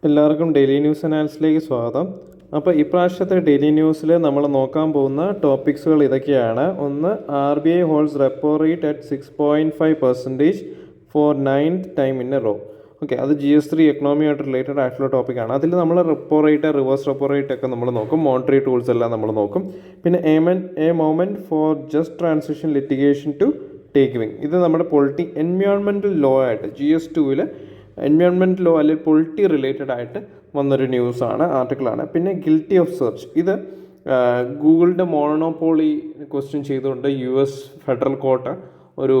എല്ലാവർക്കും daily news അനാലിസിലേക്ക് സ്വാഗതം. അപ്പോൾ ഇപ്രാവശ്യത്തെ ഡെയിലി ന്യൂസിൽ നമ്മൾ നോക്കാൻ പോകുന്ന ടോപ്പിക്സുകൾ ഇതൊക്കെയാണ്. ഒന്ന്, RBI holds repo rate at 6.5% for 9th time in a row. Okay, അത് GS3 എക്കണോമിയായിട്ട് റിലേറ്റഡ് ആയിട്ടുള്ള ടോപ്പിക്കാണ്. അതിൽ നമ്മൾ repo rate, reverse repo rate ഒക്കെ നമ്മൾ നോക്കും, മോണിറ്ററി ടൂൾസ് എല്ലാം നമ്മൾ നോക്കും. പിന്നെ a moment for just transition litigation to take wing, ഇത് നമ്മുടെ എൻവയോൺമെൻറ്റൽ ലോ ആയിട്ട് GS2 എൻവയോൺമെൻറ്റ് ലോ അല്ലെങ്കിൽ പൊളിറ്റി റിലേറ്റഡ് ആയിട്ട് വന്നൊരു ന്യൂസാണ്, ആർട്ടിക്കിളാണ്. പിന്നെ ഗിൽറ്റി ഓഫ് സെർച്ച്, ഇത് ഗൂഗിളിൻ്റെ മോണോപോളി ക്വസ്റ്റ്യൻ ചെയ്തുകൊണ്ട് US ഫെഡറൽ കോർട്ട് ഒരു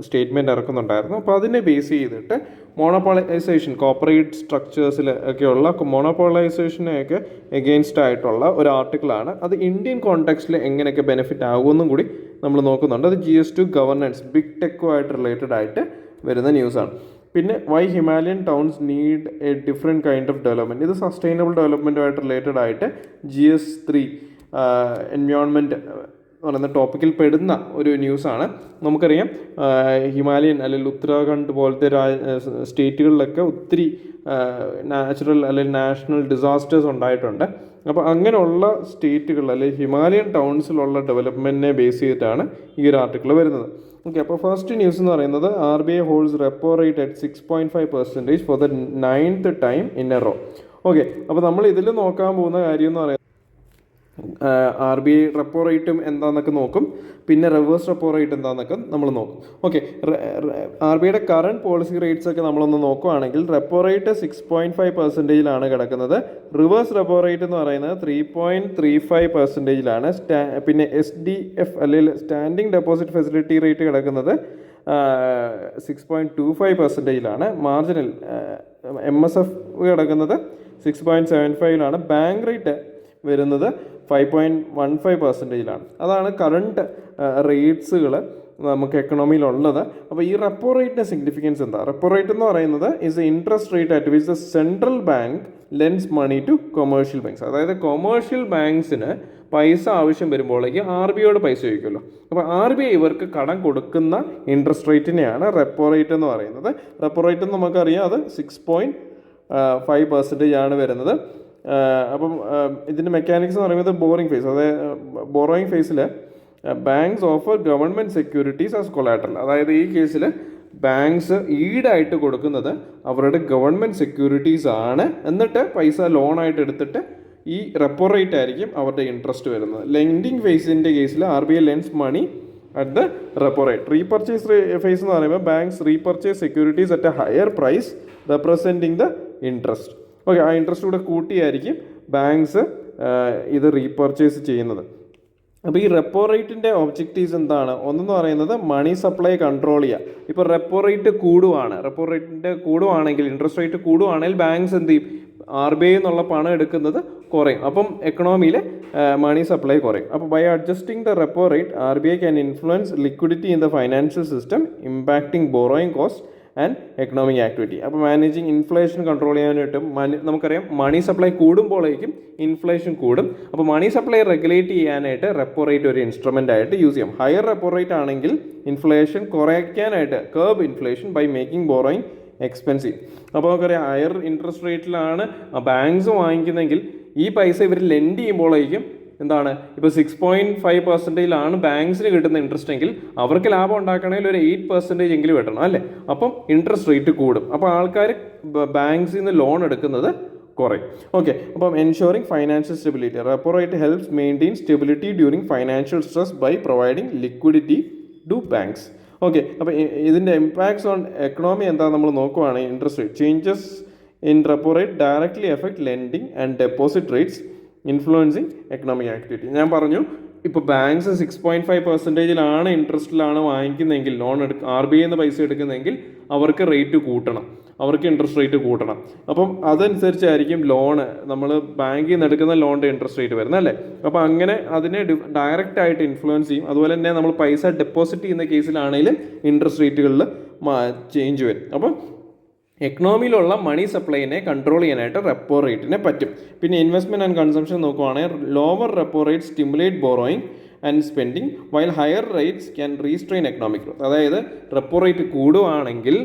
സ്റ്റേറ്റ്മെൻറ്റ് ഇറക്കുന്നുണ്ടായിരുന്നു. അപ്പോൾ അതിനെ ബേസ് ചെയ്തിട്ട് മോണോപോളൈസേഷൻ, കോർപ്പറേറ്റ് സ്ട്രക്ചേഴ്സിൽ ഒക്കെയുള്ള മോണോപോളൈസേഷനെയൊക്കെ എഗെയിൻസ്റ്റ് ആയിട്ടുള്ള ഒരു ആർട്ടിക്കിളാണ്. അത് ഇന്ത്യൻ കോണ്ടെക്സ്റ്റിൽ എങ്ങനെയൊക്കെ ബെനിഫിറ്റ് ആകുമെന്നും കൂടി നമ്മൾ നോക്കുന്നുണ്ട്. അത് GS2 ഗവർണൻസ്, ബിഗ് ടെക്കുമായിട്ട് റിലേറ്റഡ് ആയിട്ട് വരുന്ന ന്യൂസാണ്. പിന്നെ why Himalayan towns need a different kind of development, ഇത് സസ്റ്റൈനബിൾ ഡെവലപ്മെൻറ്റുമായിട്ട് റിലേറ്റഡ് ആയിട്ട് GS3 എൻവയോൺമെൻറ്റ് എന്ന് പറയുന്ന ടോപ്പിക്കിൽ പെടുന്ന ഒരു ന്യൂസാണ്. നമുക്കറിയാം ഹിമാലയൻ അല്ലെങ്കിൽ ഉത്തരാഖണ്ഡ് പോലത്തെ സ്റ്റേറ്റുകളിലൊക്കെ ഒത്തിരി നാച്ചുറൽ അല്ലെങ്കിൽ നാഷണൽ ഡിസാസ്റ്റേഴ്സ് ഉണ്ടായിട്ടുണ്ട്. അപ്പോൾ അങ്ങനെയുള്ള സ്റ്റേറ്റുകൾ അല്ലെങ്കിൽ ഹിമാലയൻ ടൗൺസിലുള്ള ഡെവലപ്മെൻറ്റിനെ ബേസ് ചെയ്തിട്ടാണ് ഈ ഒരു ആർട്ടിക്കിൾ വരുന്നത്. ഓക്കെ, അപ്പോൾ ഫസ്റ്റ് ന്യൂസ് എന്ന് പറയുന്നത് RBI holds repo rate at 6.5% for the 9th time in a row. Okay, അപ്പോൾ നമ്മൾ ഇതിൽ നോക്കാൻ പോകുന്ന കാര്യം എന്ന് പറയുന്നത് RBI റെപ്പോ റേറ്റും എന്താണെന്നൊക്കെ നോക്കും, പിന്നെ റിവേഴ്സ് റെപ്പോ റേറ്റ് എന്താണെന്നൊക്കെ നമ്മൾ നോക്കും. ഓക്കെ, RBIയുടെ കറണ്ട് പോളിസി റേറ്റ്സ് ഒക്കെ നമ്മളൊന്ന് നോക്കുകയാണെങ്കിൽ റെപ്പോ റേറ്റ് 6.5%-ലാണ് കിടക്കുന്നത്. റിവേഴ്സ് റെപ്പോ റേറ്റ് എന്ന് പറയുന്നത് 3.35%-ലാണ്. പിന്നെ SDF അല്ലെങ്കിൽ സ്റ്റാൻഡിങ് ഡെപ്പോസിറ്റ് ഫെസിലിറ്റി റേറ്റ് കിടക്കുന്നത് 6.25%-ലാണ്. മാർജിനൽ MSF കിടക്കുന്നത് 6.75-ലാണ്. ബാങ്ക് റേറ്റ് വരുന്നത് 5.15%-ലാണ്. അതാണ് കറണ്ട് റേറ്റ്സുകൾ നമുക്ക് എക്കണോമിയിലുള്ളത്. അപ്പോൾ ഈ റെപ്പോ റേറ്റിൻ്റെ സിഗ്നിഫിക്കൻസ് എന്താ? റെപ്പോ റേറ്റ് എന്ന് പറയുന്നത് is a interest rate at which the central bank lends money to commercial banks. അതായത് കൊമേഴ്ഷ്യൽ ബാങ്ക്സിന് പൈസ ആവശ്യം വരുമ്പോഴേക്ക് RBIയോട് പൈസ ചോദിക്കുമല്ലോ. അപ്പോൾ RBI ഇവർക്ക് കടം കൊടുക്കുന്ന ഇൻട്രസ്റ്റ് റേറ്റിനെയാണ് റെപ്പോ റേറ്റ് എന്ന് പറയുന്നത്. റെപ്പോ റേറ്റ് എന്ന് നമുക്കറിയാം, അത് 6.5%-ആണ് വരുന്നത്. അപ്പം ഇതിൻ്റെ മെക്കാനിക്സ് എന്ന് പറയുന്നത് ബോറിംഗ് ഫേസ്, അതായത് ബോറോയിങ് ഫേസിൽ banks offer government securities as collateral. അതായത് ഈ കേസിൽ ബാങ്ക്സ് ഈടായിട്ട് കൊടുക്കുന്നത് അവരുടെ ഗവൺമെൻറ് സെക്യൂരിറ്റീസ് ആണ്. എന്നിട്ട് പൈസ ലോണായിട്ട് എടുത്തിട്ട് ഈ റെപ്പോ റേറ്റ് ആയിരിക്കും അവരുടെ ഇൻട്രസ്റ്റ് വരുന്നത്. ലെൻഡിങ് ഫേസിൻ്റെ കേസിൽ RBI lends money at the repo rate. Repurchase phase എന്ന് പറയുമ്പോൾ banks repurchase securities at a higher price representing the interest. Okay, ആ ഇൻട്രസ്റ്റ് കൂടെ കൂട്ടിയായിരിക്കും ബാങ്ക്സ് ഇത് റീപർച്ചേസ് ചെയ്യുന്നത്. അപ്പോൾ ഈ റെപ്പോ റേറ്റിൻ്റെ ഒബ്ജക്റ്റീവ്സ് എന്താണ്? ഒന്നെന്ന് പറയുന്നത് മണി സപ്ലൈ കൺട്രോൾ ചെയ്യുക. ഇപ്പോൾ റെപ്പോ റേറ്റ് കൂടുവാണെങ്കിൽ ഇൻട്രസ്റ്റ് റേറ്റ് കൂടുവാണെങ്കിൽ ബാങ്ക്സ് എന്ത് ചെയ്യും? RBI എന്നുള്ള പണം എടുക്കുന്നത് കുറയും. അപ്പം എക്കണോമിയിൽ മണി സപ്ലൈ കുറയും. അപ്പോൾ by adjusting the repo rate RBI can influence liquidity in the financial system, impacting borrowing cost and economic activity. അപ്പോൾ മാനേജിങ് ഇൻഫ്ലേഷൻ കൺട്രോൾ ചെയ്യാനായിട്ടും നമുക്കറിയാം മണി സപ്ലൈ കൂടുമ്പോഴേക്കും ഇൻഫ്ലേഷൻ കൂടും. അപ്പോൾ മണി സപ്ലൈ റെഗുലേറ്റ് ചെയ്യാനായിട്ട് റെപ്പോ റേറ്റ് ഒരു ഇൻസ്ട്രുമെൻ്റ് ആയിട്ട് use ചെയ്യും. ഹയർ റെപ്പോ റേറ്റ് ആണെങ്കിൽ ഇൻഫ്ലേഷൻ കുറയ്ക്കാനായിട്ട് curb inflation by making borrowing expensive. അപ്പോൾ നമുക്കറിയാം ഹയർ ഇൻട്രസ്റ്റ് റേറ്റിലാണ് ബാങ്ക്സ് വാങ്ങിക്കുന്നതെങ്കിൽ ഈ പൈസ ഇവർ ലെൻഡ് ചെയ്യുമ്പോഴേക്കും എന്താണ്, ഇപ്പോൾ 6.5%-ലാണ് ബാങ്ക്സിന് കിട്ടുന്ന ഇൻട്രസ്റ്റ് എങ്കിൽ അവർക്ക് ലാഭം ഉണ്ടാക്കണമെങ്കിൽ ഒരു 8% എങ്കിലും കിട്ടണം അല്ലേ. അപ്പം ഇൻട്രസ്റ്റ് റേറ്റ് കൂടും. അപ്പോൾ ആൾക്കാർ ബാങ്ക്സിൽ നിന്ന് ലോൺ എടുക്കുന്നത് കുറയും. ഓക്കെ, അപ്പം ensuring financial stability, repo rate helps maintain stability during financial stress by providing liquidity to banks. Okay, അപ്പോൾ ഇതിൻ്റെ ഇമ്പാക്ട്സ് ഓൺ എക്കണോമി എന്താ നമ്മൾ നോക്കുവാണെങ്കിൽ interest rate changes in repo rate directly effect lending and deposit rates influencing economic activity. ഞാൻ പറഞ്ഞു, ഇപ്പോൾ banks 6.5%-ലാണ് ഇൻട്രസ്റ്റിലാണ് വാങ്ങിക്കുന്നതെങ്കിൽ ലോൺ RBI എന്ന് പൈസ എടുക്കുന്നതെങ്കിൽ അവർക്ക് റേറ്റ് കൂട്ടണം, അവർക്ക് ഇൻട്രസ്റ്റ് റേറ്റ് കൂട്ടണം. അപ്പം അതനുസരിച്ചായിരിക്കും ലോണ് നമ്മൾ ബാങ്കിൽ നിന്ന് എടുക്കുന്ന ലോണിൻ്റെ ഇൻട്രസ്റ്റ് റേറ്റ് വരുന്നത് അല്ലേ. അപ്പോൾ അങ്ങനെ അതിനെ ഡയറക്റ്റ് ആയിട്ട് ഇൻഫ്ലുവൻസ് ചെയ്യും. അതുപോലെ തന്നെ നമ്മൾ പൈസ ഡെപ്പോസിറ്റ് ചെയ്യുന്ന കേസിലാണെങ്കിലും ഇൻട്രസ്റ്റ് റേറ്റുകളിൽ ചേഞ്ച് വരും. അപ്പം എക്കണോമിയിലുള്ള മണി സപ്ലൈനെ കൺട്രോൾ ചെയ്യാനായിട്ട് റെപ്പോ റേറ്റിനെ പറ്റും. പിന്നെ ഇൻവെസ്റ്റ്മെൻറ്റ് ആൻഡ് കൺസംഷൻ നോക്കുവാണെങ്കിൽ lower repo rate stimulate borrowing and spending while higher rates can restrain economic growth. അതായത് റെപ്പോ റേറ്റ് കൂടുവാണെങ്കിൽ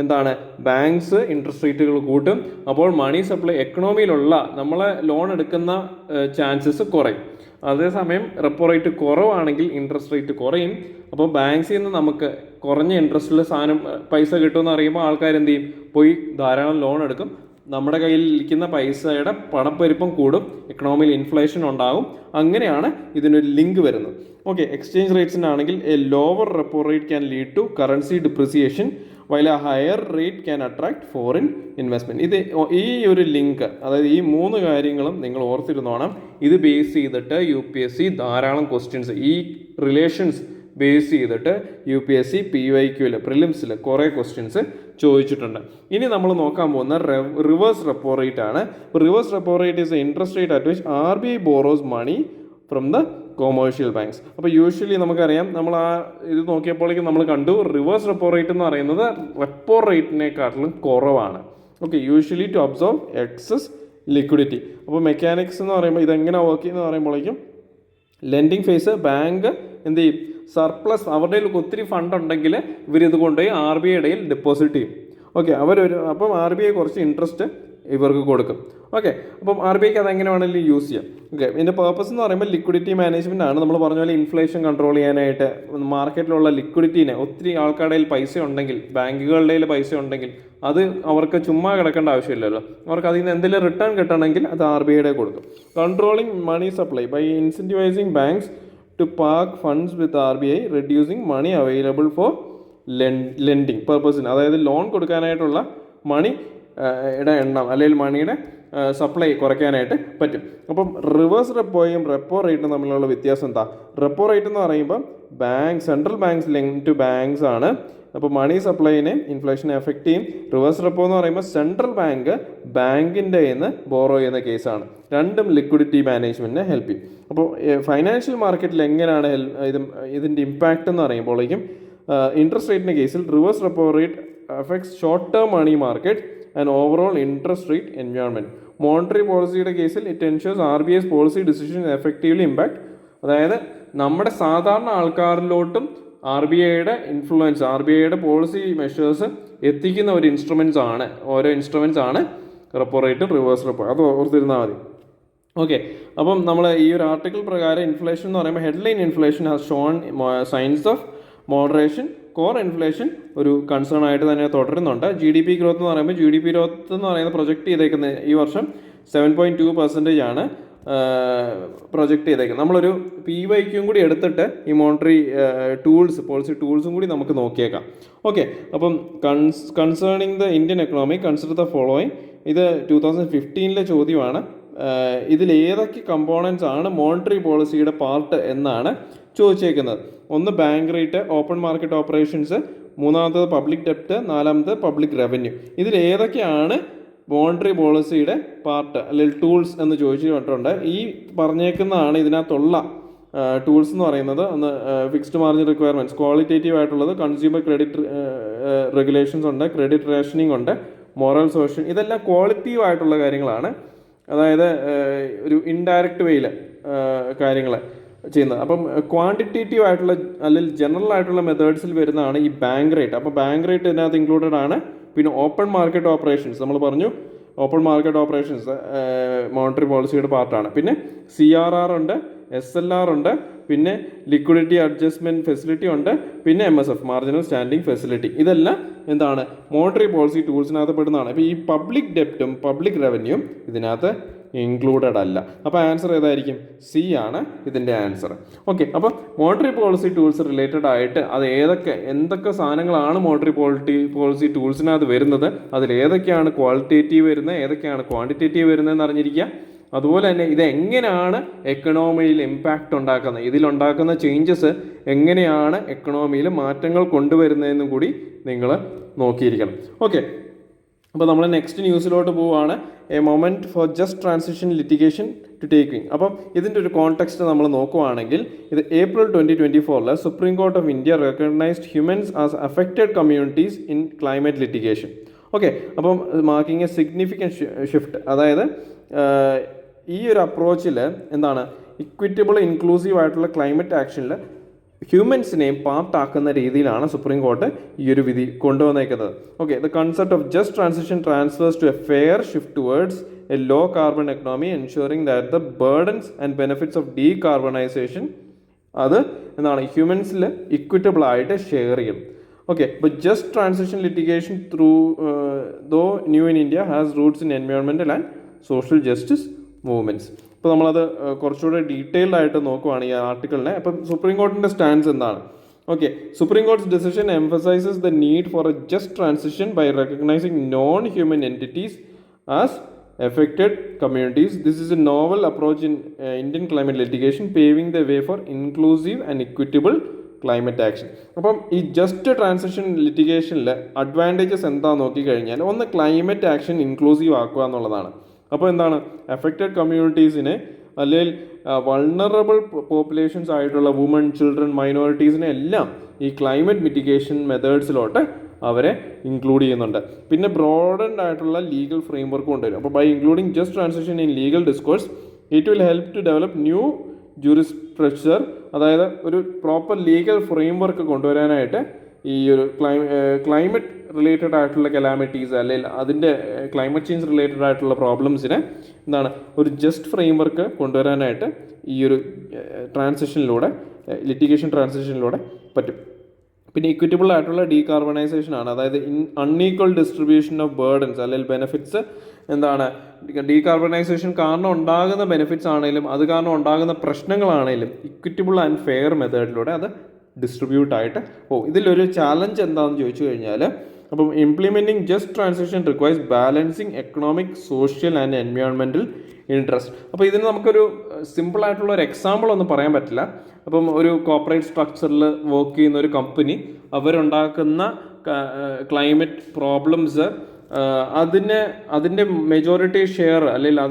എന്താണ് ബാങ്ക്സ് ഇൻട്രസ്റ്റ് റേറ്റുകൾ കൂട്ടും. അപ്പോൾ മണി സപ്ലൈ എക്കണോമിയിലുള്ള നമ്മളെ ലോൺ എടുക്കുന്ന ചാൻസസ് കുറയും. അതേസമയം റെപ്പോ റേറ്റ് കുറവാണെങ്കിൽ ഇൻട്രസ്റ്റ് റേറ്റ് കുറയും. അപ്പോൾ ബാങ്ക്സിൽ നിന്ന് നമുക്ക് കുറഞ്ഞ ഇൻട്രസ്റ്റിൽ പൈസ കിട്ടുമെന്ന് അറിയുമ്പോൾ ആൾക്കാർ എന്ത് ചെയ്യും, പോയി ധാരാളം ലോൺ എടുക്കും. നമ്മുടെ കയ്യിൽ ഇരിക്കുന്ന പൈസയുടെ പണപ്പെരുപ്പം കൂടും, എക്കണോമിയിൽ ഇൻഫ്ലേഷൻ ഉണ്ടാകും. അങ്ങനെയാണ് ഇതിനൊരു ലിങ്ക് വരുന്നത്. ഓക്കെ, എക്സ്ചേഞ്ച് റേറ്റ്സിനാണെങ്കിൽ a lower repo rate can lead to currency depreciation while a higher rate can attract foreign investment. ഇത് ഈ ഒരു ലിങ്ക്, അതായത് ഈ 3 കാര്യങ്ങളും നിങ്ങൾ ഓർത്തിരുന്നോണം. ഇത് ബേസ് ചെയ്തിട്ട് UPSC ധാരാളം ക്വസ്റ്റ്യൻസ്, ഈ റിലേഷൻസ് ബേസ് ചെയ്തിട്ട് UPSC PYQയിൽ പ്രിലിംസിൽ കുറേ ക്വസ്റ്റ്യൻസ് ചോദിച്ചിട്ടുണ്ട്. ഇനി നമ്മൾ നോക്കാൻ പോകുന്ന റിവേഴ്സ് റെപ്പോ റേറ്റ് ആണ്. Reverse repo rate is a interest rate at which RBI borrows money from the commercial banks. അപ്പോൾ യൂഷ്വലി നമുക്കറിയാം, നമ്മൾ ആ ഇത് നോക്കിയപ്പോഴേക്കും നമ്മൾ കണ്ടു റിവേഴ്സ് റെപ്പോ റേറ്റ് എന്ന് പറയുന്നത് റെപ്പോ റേറ്റിനെക്കാട്ടിലും കുറവാണ്. Okay, usually to absorb excess liquidity. അപ്പോൾ മെക്കാനിക്സ് എന്ന് പറയുമ്പോൾ ഇതെങ്ങനെ വർക്ക് ചെയ്യുന്നത് പറയുമ്പോഴേക്കും ലെൻഡിങ് ഫേസ് ബാങ്ക് എന്ത് ചെയ്യും, സർപ്ലസ് അവരുടെ ഒത്തിരി ഫണ്ട് ഉണ്ടെങ്കിൽ ഇവരിത് കൊണ്ടുപോയി RBIയുടെ ഡെപ്പോസിറ്റ് ചെയ്യും. ഓക്കെ, അപ്പം RBI കുറച്ച് ഇൻട്രസ്റ്റ് ഇവർക്ക് കൊടുക്കും. ഓക്കെ, അപ്പം RBIക്ക് അതെങ്ങനെ വേണമെങ്കിലും യൂസ് ചെയ്യാം. ഓക്കെ, ഇതിൻ്റെ പേർപ്പസ് എന്ന് പറയുമ്പോൾ ലിക്വിഡിറ്റി മാനേജ്മെൻ്റ് ആണ്. നമ്മൾ പറഞ്ഞ പോലെ ഇൻഫ്ലേഷൻ കൺട്രോൾ ചെയ്യാനായിട്ട് മാർക്കറ്റിലുള്ള ലിക്വിഡിറ്റീനെ, ഒത്തിരി ആൾക്കാരുടെ പൈസ ഉണ്ടെങ്കിൽ, ബാങ്കുകളുടെ പൈസ ഉണ്ടെങ്കിൽ അത് അവർക്ക് ചുമ്മാ കിടക്കേണ്ട ആവശ്യമില്ലല്ലോ. അവർക്ക് അതിൽ നിന്ന് എന്തെങ്കിലും റിട്ടേൺ കിട്ടണമെങ്കിൽ അത് RBIയുടെ കൊടുക്കും. Controlling money supply by incentivising banks to park funds with RBI, reducing money available for lending purpose. അതായത് ലോൺ കൊടുക്കാനായിട്ടുള്ള മണിയുടെ എണ്ണം അല്ലെങ്കിൽ മണിയുടെ സപ്ലൈ കുറയ്ക്കാനായിട്ട് പറ്റും. അപ്പം റിവേഴ്സ് റെപ്പോയും റെപ്പോ റേറ്റും തമ്മിലുള്ള വ്യത്യാസം എന്താ? റെപ്പോ റേറ്റ് എന്ന് പറയുമ്പോൾ central banks link to banks ആണ്. അപ്പോൾ മണി സപ്ലൈനെ ഇൻഫ്ലേഷനെ എഫക്റ്റ് ചെയ്യും. റിവേഴ്സ് റെപ്പോ എന്ന് പറയുമ്പോൾ സെൻട്രൽ ബാങ്കിൻ്റെ നിന്ന് ബോറോ ചെയ്യുന്ന കേസാണ്. രണ്ടും ലിക്വിഡിറ്റി മാനേജ്മെൻറ്റിനെ ഹെൽപ്പ് ചെയ്യും. അപ്പോൾ ഫൈനാൻഷ്യൽ മാർക്കറ്റിൽ എങ്ങനെയാണ് ഇതിൻ്റെ ഇമ്പാക്റ്റ് എന്ന് പറയുമ്പോഴേക്കും ഇൻട്രസ്റ്റ് റേറ്റിൻ്റെ കേസിൽ reverse repo rate affects short term money market and overall interest rate environment. Monetary പോളിസിയുടെ കേസിൽ it ensures RBI's policy decision effectively impact. അതായത് നമ്മുടെ സാധാരണ ആൾക്കാരിലോട്ടും RBIയുടെ ഇൻഫ്ലുവൻസ്, RBIയുടെ പോളിസി മെഷേഴ്സ് എത്തിക്കുന്ന ഒരു ഓരോ ഇൻസ്ട്രുമെൻറ്റ്സ് ആണ് റെപ്പോ റേറ്റും റിവേഴ്സ് റെപ്പോ. അത് ഓർത്തിരുന്നാൽ മതി. ഓക്കെ, അപ്പം നമ്മൾ ഈ ഒരു ആർട്ടിക്കിൾ പ്രകാരം ഇൻഫ്ലേഷൻ എന്ന് പറയുമ്പോൾ headline inflation has shown signs of moderation. Core inflation ഒരു കൺസേൺ ആയിട്ട് തന്നെ തുടരുന്നുണ്ട്. GDP ഗ്രോത്ത് എന്ന് പറയുമ്പോൾ GDP ഗ്രോത്ത് എന്ന് പറയുന്നത് പ്രൊജക്റ്റ് ചെയ്തേക്കുന്നത് ഈ വർഷം 7.2% ആണ് പ്രൊജക്റ്റ് ചെയ്തേക്കുന്നത്. നമ്മളൊരു PYQ കൂടി എടുത്തിട്ട് ഈ മോണിറ്ററി പോളിസി ടൂൾസും കൂടി നമുക്ക് നോക്കിയേക്കാം. ഓക്കെ, അപ്പം concerning the Indian economy consider the following. ഇത് 2015 ചോദ്യമാണ്. ഇതിൽ ഏതൊക്കെ കമ്പോണൻസ് ആണ് മോണിറ്ററി പോളിസിയുടെ പാർട്ട് എന്നാണ് ചോദിച്ചേക്കുന്നത്. ഒന്ന് bank rate, open market operations, മൂന്നാമത്തത് പബ്ലിക് ഡെപ്റ്റ്, നാലാമത് പബ്ലിക് റവന്യൂ. ഇതിൽ ഏതൊക്കെയാണ് മോണിറ്ററി പോളിസിയുടെ പാർട്ട് അല്ലെങ്കിൽ ടൂൾസ് എന്ന് ചോദിച്ചിട്ടുണ്ട്. ഈ പറഞ്ഞേക്കുന്നതാണ് ഇതിനകത്തുള്ള ടൂൾസ് എന്ന് പറയുന്നത്. ഒന്ന് ഫിക്സ്ഡ് മാർജിൻ റിക്വയർമെൻറ്റ്സ്, ക്വാളിറ്റേറ്റീവ് ആയിട്ടുള്ളത്, കൺസ്യൂമർ ക്രെഡിറ്റ് റെഗുലേഷൻസ് ഉണ്ട്, ക്രെഡിറ്റ് റേഷനിങ് ഉണ്ട്, മോറൽ സോഷ്യൽ. ഇതെല്ലാം ക്വാളിറ്റീവ് ആയിട്ടുള്ള കാര്യങ്ങളാണ്. അതായത് ഒരു ഇൻഡയറക്റ്റ് വേയിൽ കാര്യങ്ങൾ ചെയ്യുന്നത്. അപ്പം ക്വാണ്ടിറ്റേറ്റീവ് ആയിട്ടുള്ള അല്ലെങ്കിൽ ജനറൽ ആയിട്ടുള്ള മെത്തേഡ്സിൽ വരുന്നതാണ് ഈ ബാങ്ക് റേറ്റ്. അപ്പോൾ ബാങ്ക് റേറ്റ് ഇതിനകത്ത് ഇൻക്ലൂഡഡ് ആണ്. പിന്നെ ഓപ്പൺ മാർക്കറ്റ് ഓപ്പറേഷൻസ്, നമ്മൾ പറഞ്ഞു ഓപ്പൺ മാർക്കറ്റ് ഓപ്പറേഷൻസ് മോണിറ്ററി പോളിസിയുടെ പാർട്ടാണ്. പിന്നെ CRR ഉണ്ട്, SLR ഉണ്ട്, പിന്നെ ലിക്വിഡിറ്റി അഡ്ജസ്റ്റ്മെൻറ്റ് ഫെസിലിറ്റി ഉണ്ട്, പിന്നെ MSF മാർജിനൽ സ്റ്റാൻഡിങ് ഫെസിലിറ്റി. ഇതെല്ലാം എന്താണ് മോണിറ്ററി പോളിസി ടൂൾസിനകത്ത് പെടുന്നതാണ്. അപ്പോൾ ഈ പബ്ലിക് ഡെപ്റ്റും പബ്ലിക് റവന്യൂവും ഇതിനകത്ത് ഇൻക്ലൂഡഡ് അല്ല. അപ്പോൾ ആൻസർ ഏതായിരിക്കും? C ആണ് ഇതിൻ്റെ ആൻസർ. ഓക്കെ, അപ്പോൾ മോണിറ്ററി പോളിസി ടൂൾസ് റിലേറ്റഡ് ആയിട്ട് അത് എന്തൊക്കെ സാധനങ്ങളാണ് മോണിറ്ററി പോളിസി ടൂൾസിനകത്ത് വരുന്നത്, അതിൽ ഏതൊക്കെയാണ് ക്വാളിറ്റേറ്റീവ് വരുന്നത്, ഏതൊക്കെയാണ് ക്വാണ്ടിറ്റേറ്റീവ് വരുന്നതെന്ന് അറിഞ്ഞിരിക്കുക. അതുപോലെ തന്നെ ഇതെങ്ങനെയാണ് എക്കണോമിയിൽ ഇമ്പാക്റ്റ് ഉണ്ടാക്കുന്നത്, ഇതിലുണ്ടാക്കുന്ന ചേഞ്ചസ് എങ്ങനെയാണ് എക്കണോമിയിൽ മാറ്റങ്ങൾ കൊണ്ടുവരുന്നതെന്നും കൂടി നിങ്ങൾ നോക്കിയിരിക്കണം. ഓക്കെ, അപ്പോൾ നമ്മൾ നെക്സ്റ്റ് ന്യൂസിലോട്ട് പോവുകയാണ്. A moment for just transition litigation to taking. അപ്പം ഇതിൻ്റെ ഒരു കോൺടെക്സ്റ്റ് നമ്മൾ നോക്കുവാണെങ്കിൽ ഇത് April 2024 supreme court of India recognised humans as affected communities in climate litigation. Okay, അപ്പം മാർക്കിംഗ് എ സിഗ്നിഫിക്കൻറ്റ് ഷിഫ്റ്റ്. അതായത് ഈ ഒരു അപ്രോച്ചിൽ എന്താണ്, ഇക്വിറ്റബിൾ ഇൻക്ലൂസീവ് ആയിട്ടുള്ള ക്ലൈമറ്റ് ആക്ഷനിൽ ഹ്യൂമൻസിനെയും പാർട്ടാക്കുന്ന രീതിയിലാണ് സുപ്രീം കോർട്ട് ഈ ഒരു വിധി കൊണ്ടുവന്നേക്കുന്നത്. Okay, the concept of just transition transfers to a fair shift towards A low carbon economy ensuring that the burdens and benefits of decarbonisation അത് എന്താണ് ഹ്യൂമൻസിൽ ഇക്വിറ്റബിൾ ആയിട്ട് ഷെയർ ചെയ്യും. ഓക്കെ, അപ്പോൾ just transition litigation through though new in India has roots in environmental and social justice movements. ഇപ്പോൾ നമ്മളത് കുറച്ചുകൂടെ detailed ആയിട്ട് നോക്കുവാണ് ഈ ആർട്ടിക്കിളിനെ. അപ്പം സുപ്രീം കോർട്ടിൻ്റെ സ്റ്റാൻസ് എന്താണ്? Okay, supreme courts decision emphasises the need for a just transition by recognising non human entities as affected communities. This is a novel approach in Indian climate litigation, paving the way for inclusive and equitable climate action. അപ്പം ഈ just transition ലിറ്റിഗേഷനിൽ advantages എന്താ നോക്കിക്കഴിഞ്ഞാൽ ഒന്ന് climate action inclusive ആക്കുക എന്നുള്ളതാണ്. അപ്പോൾ എന്താണ് affected കമ്മ്യൂണിറ്റീസിനെ അല്ലെങ്കിൽ വൾണറബിൾ പോപ്പുലേഷൻസ് ആയിട്ടുള്ള വുമൺ, ചിൽഡ്രൻ, മൈനോറിറ്റീസിനെ എല്ലാം ഈ ക്ലൈമറ്റ് മിറ്റിഗേഷൻ മെത്തേഡ്സിലോട്ട് അവരെ ഇൻക്ലൂഡ് ചെയ്യുന്നുണ്ട്. പിന്നെ ബ്രോഡൻഡ് ആയിട്ടുള്ള ലീഗൽ ഫ്രെയിം വർക്ക് കൊണ്ടുവരും. അപ്പോൾ by including just transition in legal discourse it will help to develop new jurisprudence, അതായത് ഒരു പ്രോപ്പർ ലീഗൽ ഫ്രെയിം വർക്ക് കൊണ്ടുവരാനായിട്ട് ഈ ഒരു ക്ലൈമറ്റ് റിലേറ്റഡ് ആയിട്ടുള്ള കലാമിറ്റീസ് അല്ലെങ്കിൽ അതിൻ്റെ ക്ലൈമറ്റ് ചേഞ്ച് റിലേറ്റഡ് ആയിട്ടുള്ള പ്രോബ്ലംസിനെ എന്താണ് ഒരു ജസ്റ്റ് ഫ്രെയിം വർക്ക് കൊണ്ടുവരാനായിട്ട് ഈ ഒരു ട്രാൻസിഷനിലൂടെ ലിറ്റിഗേഷൻ ട്രാൻസിഷനിലൂടെ പറ്റും. പിന്നെ ഇക്വിറ്റബിൾ ആയിട്ടുള്ള ഡീകാർബണൈസേഷൻ ആണ്, അതായത് അൺഈക്വൽ ഡിസ്ട്രിബ്യൂഷൻ ഓഫ് ബേർഡൻസ് അല്ലെങ്കിൽ ബെനിഫിറ്റ്സ്. എന്താണ് ഡീകാർബണൈസേഷൻ കാരണം ഉണ്ടാകുന്ന ബെനിഫിറ്റ്സ് ആണെങ്കിലും അത് കാരണം ഉണ്ടാകുന്ന പ്രശ്നങ്ങളാണെങ്കിലും ഇക്വിറ്റബിൾ ആൻഡ് ഫെയർ മെത്തേഡിലൂടെ അത് ഡിസ്ട്രിബ്യൂട്ട് ആയിട്ട് പോകും. ഇതിലൊരു ചാലഞ്ച് എന്താണെന്ന് ചോദിച്ചു കഴിഞ്ഞാൽ, അപ്പം implementing just transition requires balancing economic, social and environmental interest. അപ്പോൾ ഇതിന് നമുക്കൊരു സിമ്പിളായിട്ടുള്ള ഒരു എക്സാമ്പിൾ ഒന്നും പറയാൻ പറ്റില്ല. അപ്പം ഒരു കോർപ്പറേറ്റ് സ്ട്രക്ചറിൽ വർക്ക് ചെയ്യുന്ന ഒരു കമ്പനി അവരുണ്ടാക്കുന്ന ക്ലൈമറ്റ് പ്രോബ്ലംസ് അതിൻ്റെ മെജോറിറ്റി ഷെയർ അല്ലെങ്കിൽ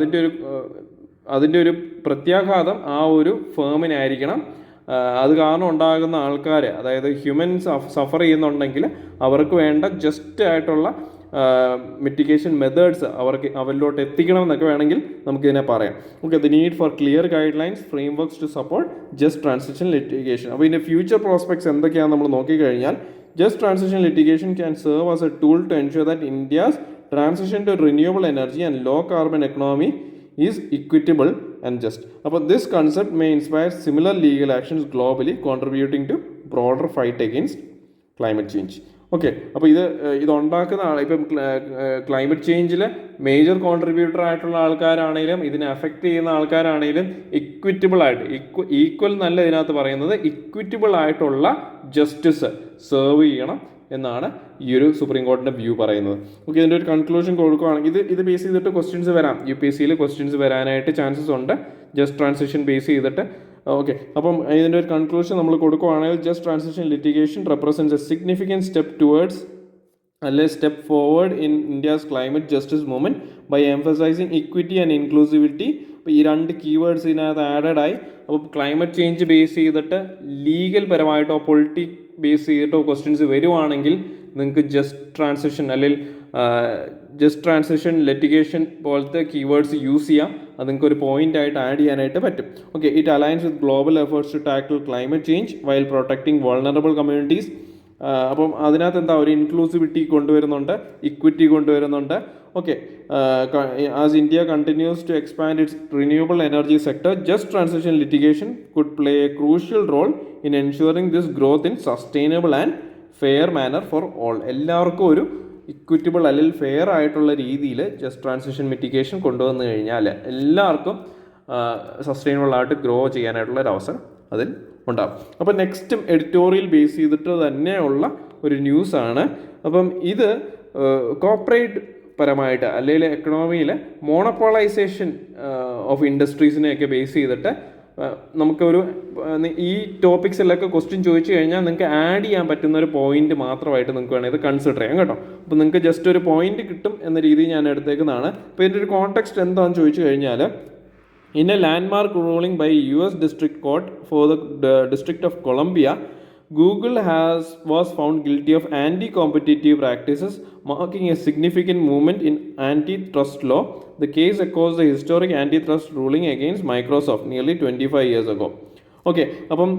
അതിൻ്റെ ഒരു പ്രത്യാഘാതം ആ ഒരു ഫേമിനായിരിക്കണം. അത് കാരണം ഉണ്ടാകുന്ന ആൾക്കാർ, അതായത് ഹ്യൂമൻസ് സഫർ ചെയ്യുന്നുണ്ടെങ്കിൽ അവർക്ക് വേണ്ട ജസ്റ്റ് ആയിട്ടുള്ള മിറ്റിഗേഷൻ മെത്തേഡ്സ് അവരിലോട്ട് എത്തിക്കണം എന്നൊക്കെ വേണമെങ്കിൽ നമുക്കിതിനെ പറയാം. Okay, the need for clear guidelines frameworks to support just transition litigation. അപ്പോൾ ഇതിൻ്റെ ഫ്യൂച്ചർ പ്രോസ്പെക്ട്സ് എന്തൊക്കെയാണെന്ന് നമ്മൾ നോക്കിക്കഴിഞ്ഞാൽ, just transition litigation can serve as a tool to ensure that India's transition to renewable energy and low carbon economy is equitable and just. അപ്പോൾ this concept may inspire similar legal actions globally, contributing to broader fight against climate change. Okay, അപ്പോൾ ഇതുണ്ടാക്കുന്ന ഇപ്പം climate ചേഞ്ചിൽ major contributor ആയിട്ടുള്ള ആൾക്കാരാണെങ്കിലും ഇതിനെ affect ചെയ്യുന്ന ആൾക്കാരാണെങ്കിലും equitable ആയിട്ട് equal എന്നല്ല ഇതിനകത്ത് പറയുന്നത്, ഇക്വിറ്റബിൾ ആയിട്ടുള്ള ജസ്റ്റിസ് സെർവ് ചെയ്യണം എന്നാണ് ഈ ഒരു സുപ്രീം കോടതിൻ്റെ വ്യൂ പറയുന്നത്. ഓക്കെ, ഇതിൻ്റെ ഒരു കൺക്ലൂഷൻ കൊടുക്കുകയാണെങ്കിൽ ഇത് ബേസ് ചെയ്തിട്ട് ക്വസ്റ്റ്യൻസ് വരാം, UPSCയിൽ ക്വസ്റ്റ്യൻസ് വരാനായിട്ട് ചാൻസസ് ഉണ്ട് ജസ്റ്റ് ട്രാൻസിഷൻ ബേസ് ചെയ്തിട്ട്. ഓക്കെ, അപ്പം ഇതിൻ്റെ ഒരു കൺക്ലൂഷൻ നമ്മൾ കൊടുക്കുകയാണെങ്കിൽ just transition litigation represents a significant step towards അല്ലെങ്കിൽ step forward in India's climate justice movement by emphasising equity and inclusivity. അപ്പോൾ ഈ രണ്ട് കീവേഡ്സ് ഇതിനകത്ത് ആഡഡ് ആയി. അപ്പോൾ ക്ലൈമറ്റ് ചേഞ്ച് ബേസ് ചെയ്തിട്ട് ലീഗൽ പരമായിട്ടോ പൊളിറ്റിക് ബേസ് ചെയ്തിട്ടോ ക്വസ്റ്റ്യൻസ് വരുവാണെങ്കിൽ നിങ്ങൾക്ക് ജസ്റ്റ് ട്രാൻസിഷൻ അല്ലെങ്കിൽ ജസ്റ്റ് ട്രാൻസിഷൻ ലിറ്റിഗേഷൻ പോലത്തെ കീവേഡ്സ് യൂസ് ചെയ്യാം. അത് നിങ്ങൾക്ക് ഒരു പോയിന്റ് ആയിട്ട് ആഡ് ചെയ്യാനായിട്ട് പറ്റും. Okay, it aligns with global efforts to tackle climate change while protecting vulnerable communities. അപ്പം അതിനകത്ത് എന്താ ഒരു ഇൻക്ലൂസിവിറ്റി കൊണ്ടുവരുന്നുണ്ട്, ഇക്വിറ്റി കൊണ്ടുവരുന്നുണ്ട്. Okay, as India continues to expand its renewable energy sector, just transition litigation could play a crucial role in ensuring this growth in sustainable and fair manner for all. എല്ലാവർക്കും ഒരു equitable അല്ലെങ്കിൽ fair ആയിട്ടുള്ള രീതിയിൽ just transition mitigation കൊണ്ടുവന്നു കഴിഞ്ഞാൽ എല്ലാവർക്കും sustainable ആയിട്ട് grow ചെയ്യാനായിട്ടുള്ള ഒരു അവസരം അതിൽ ഉണ്ടാകും. അപ്പോൾ നെക്സ്റ്റും എഡിറ്റോറിയൽ ബേസ് ചെയ്തിട്ട് തന്നെയുള്ള ഒരു ന്യൂസാണ്. അപ്പം ഇത് കോർപ്പറേറ്റ് പരമായിട്ട് അല്ലെങ്കിൽ എക്കണോമിയിൽ മോണോപോളൈസേഷൻ ഓഫ് ഇൻഡസ്ട്രീസിനെയൊക്കെ ബേസ് ചെയ്തിട്ട് നമുക്കൊരു ഈ ടോപ്പിക്സിലൊക്കെ ക്വസ്റ്റ്യൻ ചോദിച്ചു കഴിഞ്ഞാൽ നിങ്ങൾക്ക് ആഡ് ചെയ്യാൻ പറ്റുന്ന ഒരു പോയിന്റ് മാത്രമായിട്ട് നിങ്ങൾക്ക് വേണമെങ്കിൽ ഇത് കൺസിഡർ ചെയ്യാം കേട്ടോ. അപ്പോൾ നിങ്ങൾക്ക് ജസ്റ്റ് ഒരു പോയിന്റ് കിട്ടും എന്ന രീതിയിൽ ഞാൻ എടുത്തേക്കുന്നതാണ്. അപ്പോൾ ഇതിൻ്റെ ഒരു കോണ്ടെക്സ്റ്റ് എന്താണെന്ന് ചോദിച്ചു കഴിഞ്ഞാൽ, in a landmark ruling by US District Court for the District of Columbia, Google was found guilty of anti-competitive practices, marking a significant movement in antitrust law. The case echoes the historic antitrust ruling against Microsoft nearly 25 years ago. Okay, അപ്പം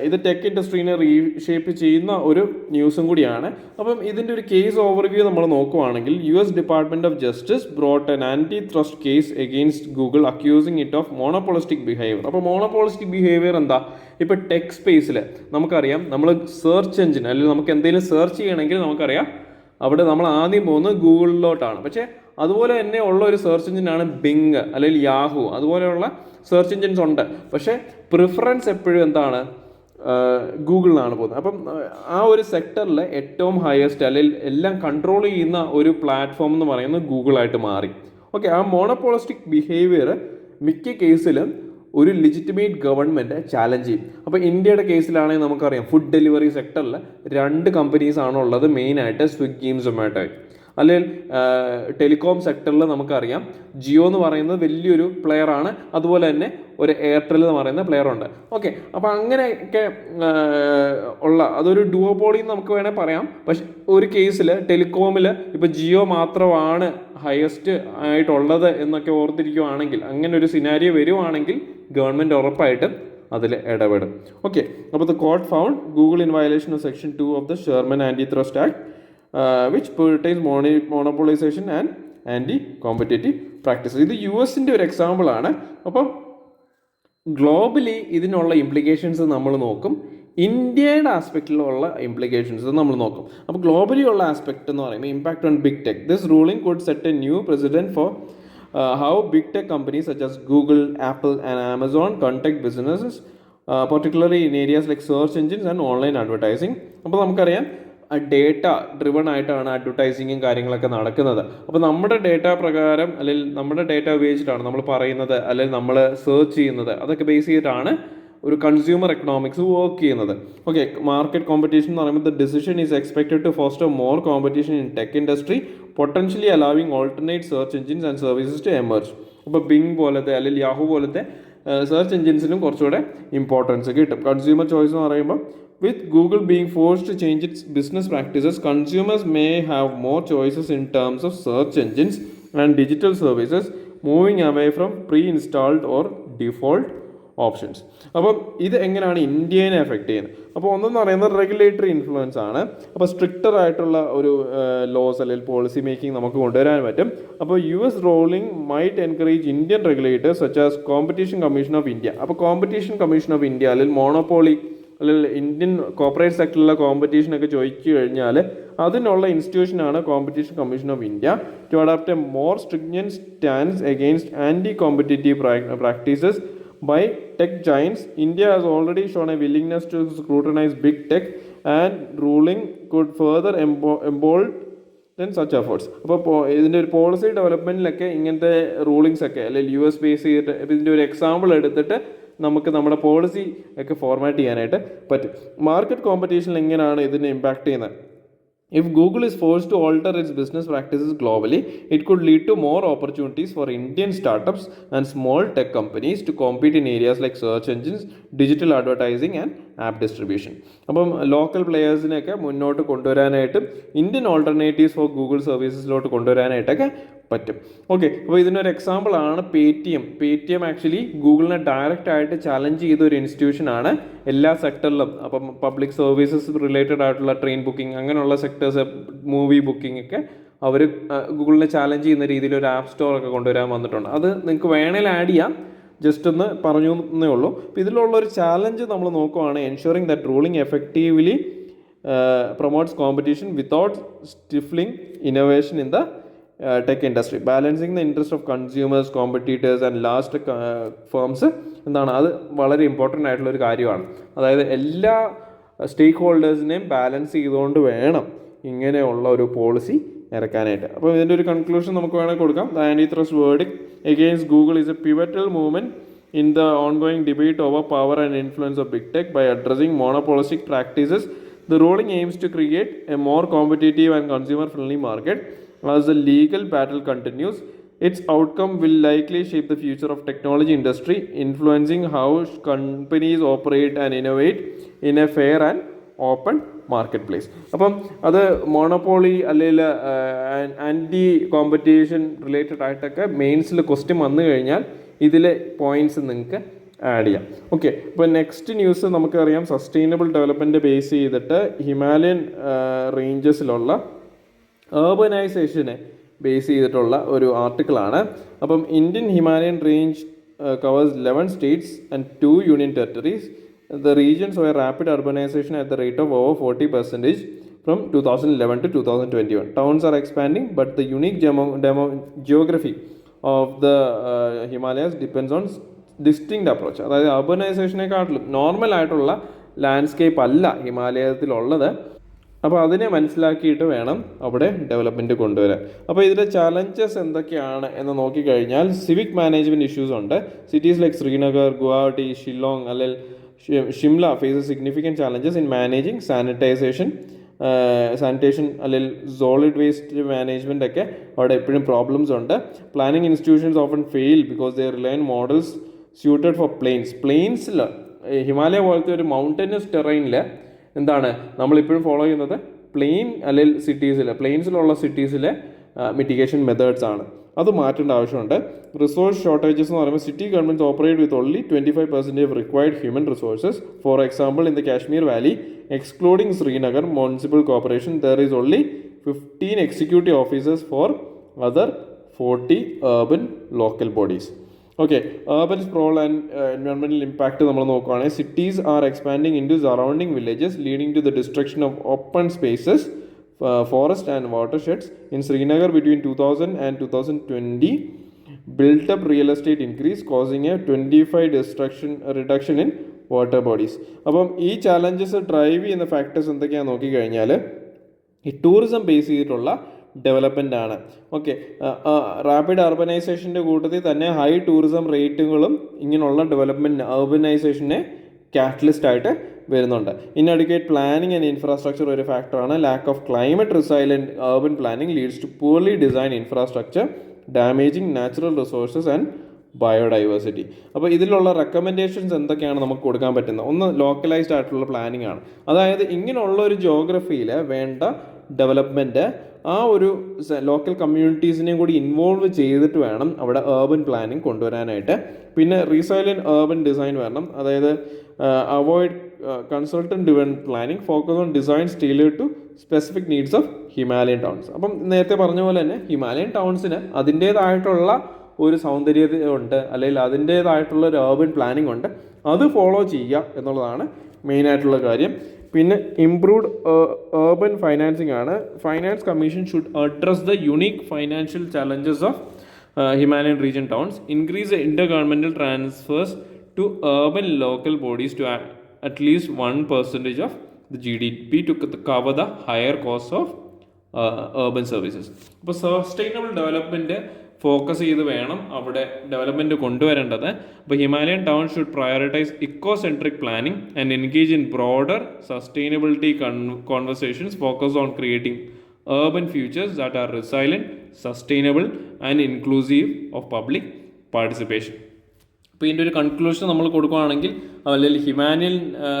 ഇത് tech ഇൻഡസ്ട്രീനെ reshape ചെയ്യുന്ന ഒരു ന്യൂസും കൂടിയാണ്. അപ്പം ഇതിൻ്റെ ഒരു case overview നമ്മൾ നോക്കുവാണെങ്കിൽ, US department of justice brought an antitrust case against Google accusing it of monopolistic behaviour. അപ്പോൾ മോണോപോളിസ്റ്റിക് ബിഹേവിയർ എന്താ? ഇപ്പോൾ ടെക് സ്പേസിൽ നമുക്കറിയാം, നമ്മൾ സെർച്ച് എഞ്ചിൻ അല്ലെങ്കിൽ നമുക്ക് എന്തെങ്കിലും സെർച്ച് ചെയ്യണമെങ്കിൽ നമുക്കറിയാം അവിടെ നമ്മൾ ആദ്യം പോകുന്നത് ഗൂഗിളിലോട്ടാണ്. പക്ഷേ അതുപോലെ തന്നെ ഉള്ള ഒരു സെർച്ച് എഞ്ചിനാണ് ബിങ് അല്ലെങ്കിൽ യാഹു, അതുപോലെയുള്ള സെർച്ച് എഞ്ചിൻസ് ഉണ്ട്. പക്ഷേ പ്രിഫറൻസ് എപ്പോഴും എന്താണ്? ഗൂഗിളിലാണ് പോകുന്നത്. അപ്പം ആ ഒരു സെക്ടറിൽ ഏറ്റവും ഹയസ്റ്റ് അല്ലെങ്കിൽ എല്ലാം കൺട്രോൾ ചെയ്യുന്ന ഒരു പ്ലാറ്റ്ഫോം എന്ന് പറയുന്നത് ഗൂഗിളായിട്ട് മാറി. ഓക്കെ, ആ മോണോപോളിസ്റ്റിക് ബിഹേവിയർ മിക്ക കേസിലും ഒരു ലെജിറ്റിമേറ്റ് ഗവൺമെൻറ് ചാലഞ്ച് ചെയ്യും. അപ്പോൾ ഇന്ത്യയുടെ കേസിലാണെങ്കിൽ നമുക്കറിയാം, ഫുഡ് ഡെലിവറി സെക്ടറിൽ 2 കമ്പനീസ് ആണുള്ളത്, മെയിനായിട്ട് സ്വിഗ്ഗിയും സൊമാറ്റോയും. അല്ലെങ്കിൽ ടെലികോം സെക്ടറിൽ നമുക്കറിയാം ജിയോ എന്ന് പറയുന്നത് വലിയൊരു പ്ലെയറാണ്, അതുപോലെ തന്നെ ഒരു എയർടെൽ എന്ന് പറയുന്ന പ്ലെയറുണ്ട്. ഓക്കെ, അപ്പോൾ അങ്ങനെയൊക്കെ ഉള്ള അതൊരു ഡുവോപോളി എന്ന് നമുക്ക് വേണേൽ പറയാം. പക്ഷെ ഒരു കേസിൽ ടെലികോമിൽ ഇപ്പോൾ ജിയോ മാത്രമാണ് ഹയസ്റ്റ് ആയിട്ടുള്ളത് എന്നൊക്കെ ഓർത്തിരിക്കുകയാണെങ്കിൽ, അങ്ങനെ ഒരു സിനാരിയോ വരുവാണെങ്കിൽ ഗവൺമെൻറ് ഉറപ്പായിട്ടും അതിൽ ഇടപെടും. ഓക്കെ, അപ്പോൾ the court found Google in violation of section 2 of the Sherman antitrust act which pertains monopolization and anti-competitive practices. ഇത് US-ൻ്റെ ഒരു എക്സാമ്പിൾ ആണ്. അപ്പം ഗ്ലോബലി ഇതിനുള്ള ഇംപ്ലിക്കേഷൻസ് നമ്മൾ നോക്കും, ഇന്ത്യയുടെ ആസ്പെക്റ്റിലുള്ള ഇംപ്ലിക്കേഷൻസ് നമ്മൾ നോക്കും. അപ്പോൾ ഗ്ലോബലി ഉള്ള ആസ്പെക്ട് എന്ന് പറയുമ്പോൾ impact on big tech. This ruling could set a new precedent for how big tech companies such as Google, Apple and Amazon conduct businesses, particularly in areas like search engines and online advertising. അപ്പോൾ നമുക്കറിയാം data driven ആയിട്ടാണ് അഡ്വർടൈസിങ്ങും കാര്യങ്ങളൊക്കെ നടക്കുന്നത്. അപ്പോൾ നമ്മുടെ data പ്രകാരം അല്ലെങ്കിൽ നമ്മുടെ ഡേറ്റ ഉപയോഗിച്ചിട്ടാണ് നമ്മൾ പറയുന്നത് അല്ലെങ്കിൽ നമ്മൾ സെർച്ച് ചെയ്യുന്നത്, അതൊക്കെ ബേസ് ചെയ്തിട്ടാണ് ഒരു കൺസ്യൂമർ എക്കണോമിക്സ് വർക്ക് ചെയ്യുന്നത്. ഓക്കെ, മാർക്കറ്റ് കോമ്പറ്റീഷൻ എന്ന് പറയുമ്പോൾ the decision is expected to foster more competition in tech industry, potentially allowing alternate search engines and services to emerge. അപ്പോൾ ബിങ് പോലത്തെ അല്ലെങ്കിൽ യാഹു പോലത്തെ സെർച്ച് എഞ്ചിൻസിനും കുറച്ചുകൂടെ ഇമ്പോർട്ടൻസ് കിട്ടും. കൺസ്യൂമർ ചോയ്സ് എന്ന് പറയുമ്പോൾ with Google being forced to change its business practices, consumers may have more choices in terms of search engines and digital services, moving away from pre-installed or default options. അപ്പം ഇത് എങ്ങനെയാണ് ഇന്ത്യനെ effect ചെയ്യുന്നത്? അപ്പോൾ ഒന്നെന്ന് പറയുന്നത് regulatory influence ആണ്. അപ്പോൾ stricter ആയിട്ടുള്ള ഒരു ലോസ് അല്ലെങ്കിൽ പോളിസി മേക്കിംഗ് നമുക്ക് കൊണ്ടുവരാൻ പറ്റും. അപ്പോൾ US ruling might encourage Indian regulators such as competition commission of India. അപ്പോൾ കോമ്പറ്റീഷൻ കമ്മീഷൻ ഓഫ് ഇന്ത്യ അല്ലെങ്കിൽ മോണോപോളി അല്ലെങ്കിൽ ഇന്ത്യൻ കോർപ്പറേറ്റ് സെക്ടറിലുള്ള കോമ്പറ്റീഷനൊക്കെ ചോദിച്ചു കഴിഞ്ഞാൽ അതിനുള്ള ഇൻസ്റ്റിറ്റ്യൂഷനാണ് competition commission of India to adapt a more stringent stance against anti competitive practices by tech giants. India has already shown a willingness to scrutinize big tech, and ruling could further embolden such efforts. അപ്പോൾ ഇതിൻ്റെ ഒരു policy ഡെവലപ്മെൻറ്റിലൊക്കെ ഇങ്ങനത്തെ rulings ഒക്കെ അല്ലെങ്കിൽ US base ചെയ്തിട്ട് ഇതിൻ്റെ ഒരു example എടുത്തിട്ട് നമുക്ക് നമ്മുടെ പോളിസി ഒക്കെ ഫോർമാറ്റ് ചെയ്യാനായിട്ട് പറ്റും. മാർക്കറ്റ് കോമ്പറ്റീഷനിൽ എങ്ങനെയാണ് ഇതിനെ ഇമ്പാക്ട് ചെയ്യുന്നത്? If Google is forced to alter its business practices globally, it could lead to more opportunities for Indian startups and small tech companies to compete in areas like search engines, digital advertising and app distribution. അപ്പം local പ്ലെയേഴ്സിനെയൊക്കെ മുന്നോട്ട് കൊണ്ടുവരാനായിട്ടും Indian alternatives four Google സർവീസസിലോട്ട് കൊണ്ടുവരാനായിട്ടൊക്കെ പറ്റും. Okay, അപ്പോൾ ഇതിനൊരു example ആണ് Paytm actually ഗൂഗിളിനെ direct ആയിട്ട് challenge ചെയ്ത ഒരു ഇൻസ്റ്റിറ്റ്യൂഷനാണ് എല്ലാ സെക്ടറിലും. അപ്പം പബ്ലിക് സർവീസസ് റിലേറ്റഡ് ആയിട്ടുള്ള ട്രെയിൻ ബുക്കിംഗ് അങ്ങനെയുള്ള സെക്ടേഴ്സ്, മൂവി ബുക്കിംഗ് ഒക്കെ അവർ ഗൂഗിളിനെ ചാലഞ്ച് ചെയ്യുന്ന രീതിയിൽ ഒരു ആപ്പ് സ്റ്റോർ ഒക്കെ കൊണ്ടുവരാൻ വന്നിട്ടുണ്ട്. അത് നിങ്ങൾക്ക് വേണേൽ ആഡ് ചെയ്യാം, ജസ്റ്റ് ഒന്ന് പറഞ്ഞു എന്നേ ഉള്ളൂ. അപ്പോൾ ഇതിലുള്ള ഒരു ചാലഞ്ച് നമ്മൾ നോക്കുവാണ് ensuring that ruling effectively promotes competition without stifling innovation in the tech industry, balancing the interest of consumers, competitors and last firms. എന്താണ് അത് വളരെ ഇമ്പോർട്ടൻ്റ് ആയിട്ടുള്ള ഒരു കാര്യമാണ്. അതായത് എല്ലാ സ്റ്റേക്ക് ഹോൾഡേഴ്സിനെയും ബാലൻസ് ചെയ്തുകൊണ്ട് വേണം ഇങ്ങനെയുള്ള ഒരു പോളിസി ഇറക്കാനായിട്ട്. അപ്പോൾ ഇതിൻ്റെ ഒരു കൺക്ലൂഷൻ നമുക്ക് വേണമെങ്കിൽ കൊടുക്കാം. The antitrust verdict against Google is a pivotal movement in the ongoing debate over power and influence of big tech. By addressing monopolistic practices, the ruling aims to create a more competitive and consumer-friendly market. As the legal battle continues, its outcome will likely shape the future of technology industry, influencing how companies operate and innovate in a fair and open market place. അപ്പം അത് monopoly അല്ലെങ്കിൽ anti competition related ആയിട്ടൊക്കെ മെയിൻസിൽ question വന്നു കഴിഞ്ഞാൽ ഇതിലെ points നിങ്ങൾക്ക് add ചെയ്യാം. Okay, ഇപ്പോൾ നെക്സ്റ്റ് ന്യൂസ് നമുക്കറിയാം സസ്റ്റൈനബിൾ ഡെവലപ്മെൻറ്റ് ബേസ് ചെയ്തിട്ട് ഹിമാലയൻ റേഞ്ചസിലുള്ള ഏർബനൈസേഷനെ ബേസ് ചെയ്തിട്ടുള്ള ഒരു ആർട്ടിക്കിളാണ്. അപ്പം Indian Himalayan range covers 11 states and 2 union territories. The regions were rapid urbanization at the rate of over 40% from 2011 to 2021. Towns are expanding, but the unique geography of the Himalayas depends on distinct approach. അതായത് അർബനൈസേഷനെക്കാട്ടിലും normal ആയിട്ടുള്ള landscape അല്ല ഹിമാലയത്തിലുള്ളത്. അപ്പോൾ അതിനെ മനസ്സിലാക്കിയിട്ട് വേണം അവിടെ development കൊണ്ടുവരാൻ. അപ്പോൾ ഇതിലെ ചലഞ്ചസ് എന്തൊക്കെയാണ് എന്ന് നോക്കിക്കഴിഞ്ഞാൽ സിവിക് മാനേജ്മെൻറ്റ് ഇഷ്യൂസ് ഉണ്ട്. സിറ്റീസ് ലൈക്ക് ശ്രീനഗർ, ഗുവാഹട്ടി, ഷില്ലോങ് അല്ലെങ്കിൽ Shimla faces significant challenges in managing sanitisation അല്ലെങ്കിൽ സോളിഡ് വേസ്റ്റ് മാനേജ്മെൻ്റ് ഒക്കെ അവിടെ എപ്പോഴും പ്രോബ്ലംസ് ഉണ്ട്. Planning institutions often fail because they rely on models suited for പ്ലെയിൻസിൽ ഹിമാലയ പോലത്തെ ഒരു മൗണ്ടനസ് ടെറൈനിൽ എന്താണ് നമ്മളിപ്പോഴും ഫോളോ ചെയ്യുന്നത് പ്ലെയിൻസിലുള്ള സിറ്റീസിലെ മിറ്റിഗേഷൻ മെത്തേഡ്സ് ആണ്. അത് മാറ്റേണ്ട ആവശ്യമുണ്ട്. റിസോഴ്സ് ഷോർട്ടേജസ് എന്ന് പറയുമ്പോൾ city governments operate with only 25% of required human resources. For example, in the Kashmir valley excluding Srinagar municipal corporation there is only 15 executive officers for other 40 urban local bodies. Okay, urban sprawl and environmental impact നമ്മൾ നോക്കുകയാണെങ്കിൽ cities are expanding into surrounding villages leading to the destruction of open spaces, forest and watersheds. In Srinagar between 2000 and 2020 built up real estate increase causing a 25% reduction in water bodies. അപ്പം ഈ challenges drive ചെയ്യുന്ന factors എന്തൊക്കെയാണെന്ന് നോക്കിക്കഴിഞ്ഞാൽ ഈ tourism base ചെയ്തിട്ടുള്ള development ആണ്. Okay, rapid അർബനൈസേഷൻ്റെ കൂട്ടത്തിൽ തന്നെ ഹൈ ടൂറിസം റേറ്റുകളും ഇങ്ങനെയുള്ള ഡെവലപ്മെൻറ്റ് അർബനൈസേഷനെ കാറ്റലിസ്റ്റ് ആയിട്ട് വരുന്നുണ്ട്. ഇൻഅഡിക്വേറ്റ് പ്ലാനിങ് ആൻഡ് ഇൻഫ്രാസ്ട്രക്ചർ ഒരു ഫാക്ടറാണ്. Lack of climate resilient urban planning leads to poorly design infrastructure damaging natural resources and biodiversity. അപ്പോൾ ഇതിലുള്ള റെക്കമെൻഡേഷൻസ് എന്തൊക്കെയാണ് നമുക്ക് കൊടുക്കാൻ പറ്റുന്നത്? ഒന്ന് ലോക്കലൈസ്ഡ് ആയിട്ടുള്ള പ്ലാനിങ് ആണ്. അതായത് ഇങ്ങനെയുള്ള ഒരു ജോഗ്രഫിയിൽ വേണ്ട ഡെവലപ്മെൻറ്റ് ആ ഒരു ലോക്കൽ കമ്മ്യൂണിറ്റീസിനെയും കൂടി ഇൻവോൾവ് ചെയ്തിട്ട് വേണം അവിടെ ഏർബൻ പ്ലാനിങ് കൊണ്ടുവരാനായിട്ട്. പിന്നെ റീസൈലൻറ്റ് ഏർബൻ ഡിസൈൻ വരണം. അതായത് avoid consultant driven planning, focus on designs tailored to specific needs of Himalayan towns. അപ്പം നേരത്തെ പറഞ്ഞ പോലെ തന്നെ ഹിമാലയൻ ടൗൺസിന് അതിൻ്റേതായിട്ടുള്ള ഒരു സൗന്ദര്യമുണ്ട്, അല്ലെങ്കിൽ അതിൻ്റേതായിട്ടുള്ള ഒരു ഏർബൻ പ്ലാനിങ് ഉണ്ട്. അത് ഫോളോ ചെയ്യുക എന്നുള്ളതാണ് മെയിനായിട്ടുള്ള കാര്യം. പിന്നെ ഇംപ്രൂവ്ഡ് ഏർബൻ ഫൈനാൻസിങ് ആണ്. Finance commission should address the unique financial challenges of Himalayan region towns, increase intergovernmental transfers to urban local bodies to at least 1% of the GDP to cover the higher costs of urban services. അപ്പോൾ sustainable development focus ചെയ്ത് വേണം അവിടെ development കൊണ്ടുവരേണ്ടത്. അപ്പോൾ Himalayan town should prioritise ecocentric planning and engage in broader sustainability conversations, focus on creating urban futures that are resilient, sustainable and inclusive of public participation. അപ്പോൾ ഇതിൻ്റെ ഒരു conclusion നമ്മൾ കൊടുക്കുകയാണെങ്കിൽ, അല്ലെങ്കിൽ ഹിമാലയൻ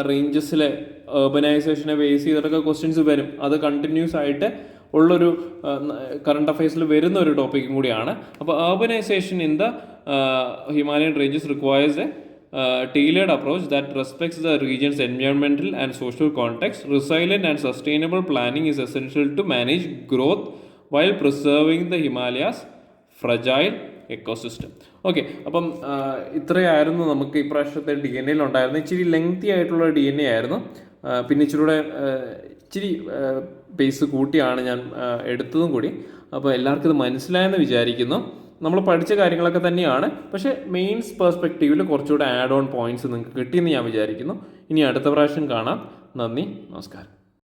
റേഞ്ചസിലെ ഏർബനൈസേഷനെ ബേസ് ചെയ്തിട്ടൊക്കെ ക്വസ്റ്റ്യൻസ് വരും. അത് കണ്ടിന്യൂസ് ആയിട്ട് ഉള്ളൊരു കറണ്ട് അഫയേഴ്സിൽ വരുന്ന ഒരു ടോപ്പിക്കും കൂടിയാണ്. അപ്പോൾ urbanisation in the Himalayan ranges requires a tailored approach that respects the region's environmental and social context. Resilient and sustainable planning is essential to manage growth while preserving the Himalayas' fragile ecosystem. Okay, അപ്പം ഇത്രയായിരുന്നു നമുക്ക് ഇപ്രാവശ്യത്തെ DNA ഉണ്ടായിരുന്നു. ഇച്ചിരി lengthy ആയിട്ടുള്ള DNA ആയിരുന്നു. പിന്നെ ഇച്ചിരി base കൂട്ടിയാണ് ഞാൻ എടുത്തതും കൂടി. അപ്പോൾ എല്ലാവർക്കും ഇത് മനസ്സിലായെന്ന് വിചാരിക്കുന്നു. നമ്മൾ പഠിച്ച കാര്യങ്ങളൊക്കെ തന്നെയാണ്, പക്ഷേ മെയിൻസ് പെർസ്പെക്റ്റീവിൽ കുറച്ചുകൂടെ ആഡ് ഓൺ പോയിന്റ്സ് നിങ്ങൾക്ക് കിട്ടിയെന്ന് ഞാൻ വിചാരിക്കുന്നു. ഇനി അടുത്ത പ്രാവശ്യം കാണാം. നന്ദി, നമസ്കാരം.